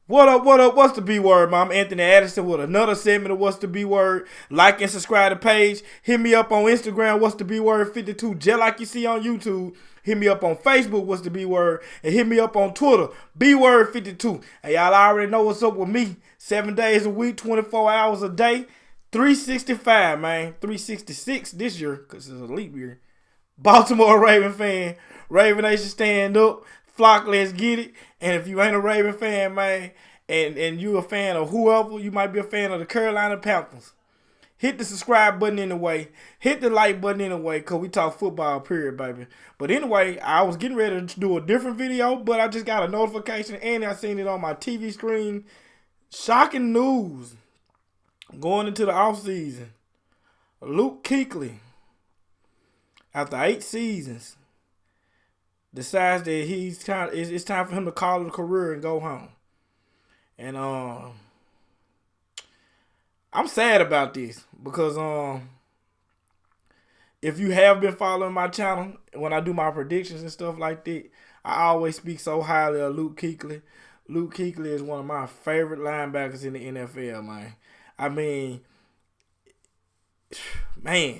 What up, what up? What's the B word, man? I'm Anthony Addison with another segment of What's the B word. Like and subscribe to the page. Hit me up on Instagram, What's the B word 52, just like you see on YouTube. Hit me up on Facebook, What's the B word, and hit me up on Twitter, B word 52. And y'all already know what's up with me. 7 days a week, 24 hours a day, 365, man. 366 this year, because it's a leap year. Baltimore Raven fan. Raven Nation stand up. Flock, let's get it. And if you ain't a Raven fan, man, and you a fan of whoever, you might be a fan of the Carolina Panthers. Hit the subscribe button anyway. Hit the like button anyway, because we talk football, period, baby. But anyway, I was getting ready to do a different video, but I just got a notification, and I seen it on my TV screen. Shocking news. Going into the offseason. Luke Kuechly, after 8 seasons, decides that it's time for him to call it a career and go home. And I'm sad about this because if you have been following my channel, when I do my predictions and stuff like that, I always speak so highly of Luke Kuechly. Luke Kuechly is one of my favorite linebackers in the NFL, man. I mean, man,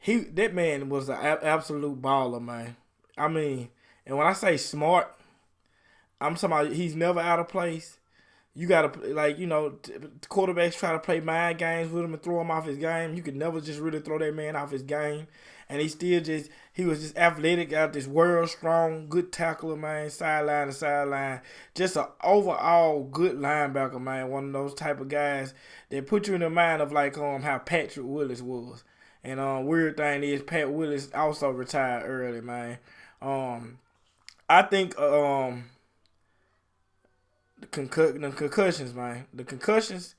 that man was an absolute baller, man. I mean, and when I say smart, I'm talking about he's never out of place. You gotta, like, quarterbacks try to play mind games with him and throw him off his game. You could never just really throw that man off his game. And he was just athletic, out this world strong, good tackler, man, sideline to sideline. Just an overall good linebacker, man. One of those type of guys that put you in the mind of like how Patrick Willis was. And weird thing is Pat Willis also retired early, man. I think the concussions, man. The concussions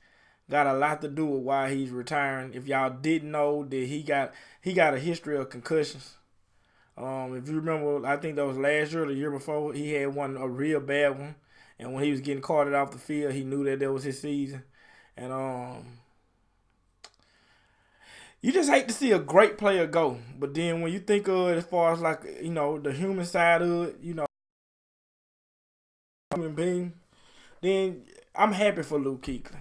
got a lot to do with why he's retiring. If y'all didn't know that he got a history of concussions. If you remember, I think that was last year or the year before, he had a real bad one. And when he was getting carted off the field, he knew that was his season. And you just hate to see a great player go. But then when you think of it as far as like, the human side of it, human being, then I'm happy for Luke Kuechly.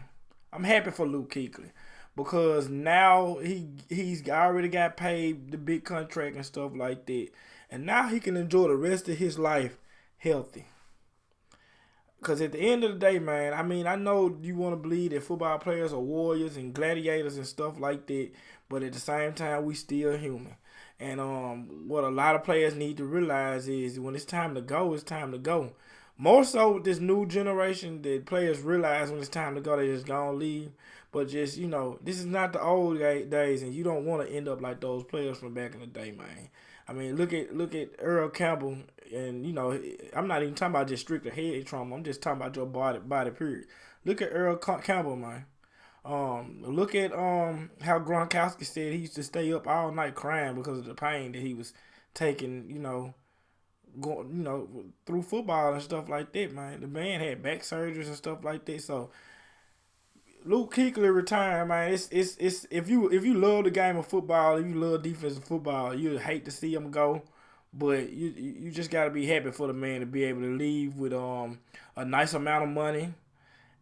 I'm happy for Luke Kuechly because now he's already got paid the big contract and stuff like that. And now he can enjoy the rest of his life healthy. Because at the end of the day, man, I mean, I know you want to believe that football players are warriors and gladiators and stuff like that, but at the same time, we still human. And what a lot of players need to realize is when it's time to go, it's time to go. More so with this new generation that players realize when it's time to go, they just gonna leave. But just, this is not the old days, and you don't want to end up like those players from back in the day, man. I mean, look at Earl Campbell, and I'm not even talking about just strictly head trauma. I'm just talking about your body period. Look at Earl Campbell, man. Look at how Gronkowski said he used to stay up all night crying because of the pain that he was taking, going, through football and stuff like that, man. The man had back surgeries and stuff like that. So Luke Kuechly retiring, man. It's if you love the game of football, if you love defensive football, you'd hate to see him go. But you just gotta be happy for the man to be able to leave with a nice amount of money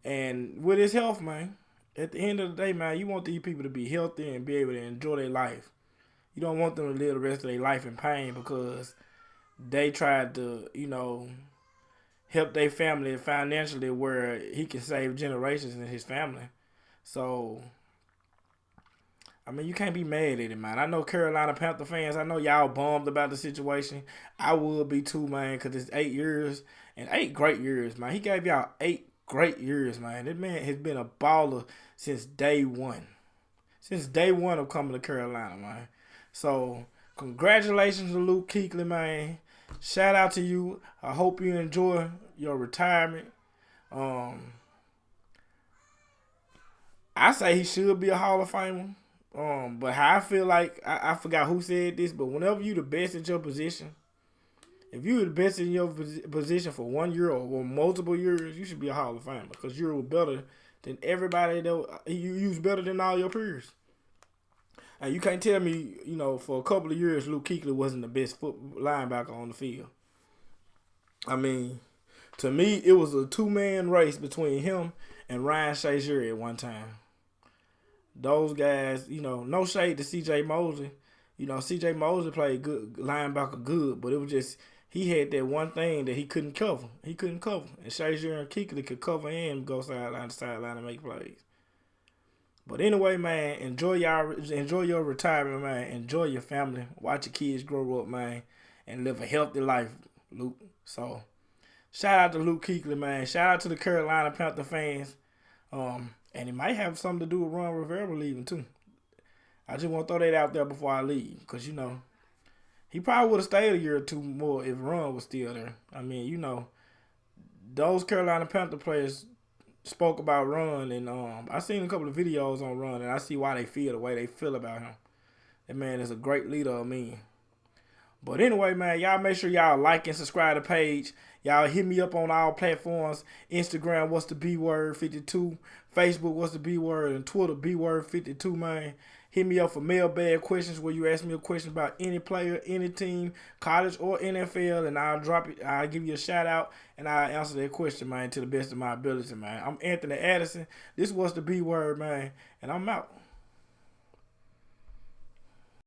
and with his health, man. At the end of the day, man, you want these people to be healthy and be able to enjoy their life. You don't want them to live the rest of their life in pain because they tried to, help their family financially where he can save generations in his family. So, I mean, you can't be mad at it, man. I know Carolina Panther fans, I know y'all bummed about the situation. I would be too, man, because it's 8 years and 8 great years, man. He gave y'all 8 great years, man. That man has been a baller since day one. Since day one of coming to Carolina, man. So, congratulations to Luke Kuechly, man. Shout out to you. I hope you enjoy your retirement. I say he should be a Hall of Famer. But how I feel like, I forgot who said this, but whenever you the best at your position, if you're the best in your position for 1 year or multiple years, you should be a Hall of Famer because you're better than everybody. You was better than all your peers. And you can't tell me, for a couple of years, Luke Kuechly wasn't the best linebacker on the field. I mean, To me, it was a two-man race between him and Ryan Shazier at one time. Those guys, no shade to C.J. Mosley. C.J. Mosley played good linebacker good, but it was just he had that one thing that he couldn't cover. He couldn't cover. And Shazier and Kuechly could cover and go sideline to sideline and make plays. But anyway, man, enjoy your retirement, man. Enjoy your family. Watch your kids grow up, man, and live a healthy life, Luke. So, shout out to Luke Kuechly, man. Shout out to the Carolina Panther fans. And it might have something to do with Ron Rivera leaving, too. I just want to throw that out there before I leave. Because, he probably would have stayed a year or two more if Ron was still there. I mean, those Carolina Panther players spoke about Ron. And I seen a couple of videos on Ron. And I see why they feel the way they feel about him. That man is a great leader of men. But anyway, man, y'all make sure y'all like and subscribe to the page. Y'all hit me up on all platforms. Instagram, what's the B word 52. Facebook, what's the B word, and Twitter, B word 52, man. Hit me up for mailbag questions where you ask me a question about any player, any team, college or NFL, and I'll drop it. I'll give you a shout out and I'll answer that question, man, to the best of my ability, man. I'm Anthony Addison. This was the B word, man, and I'm out.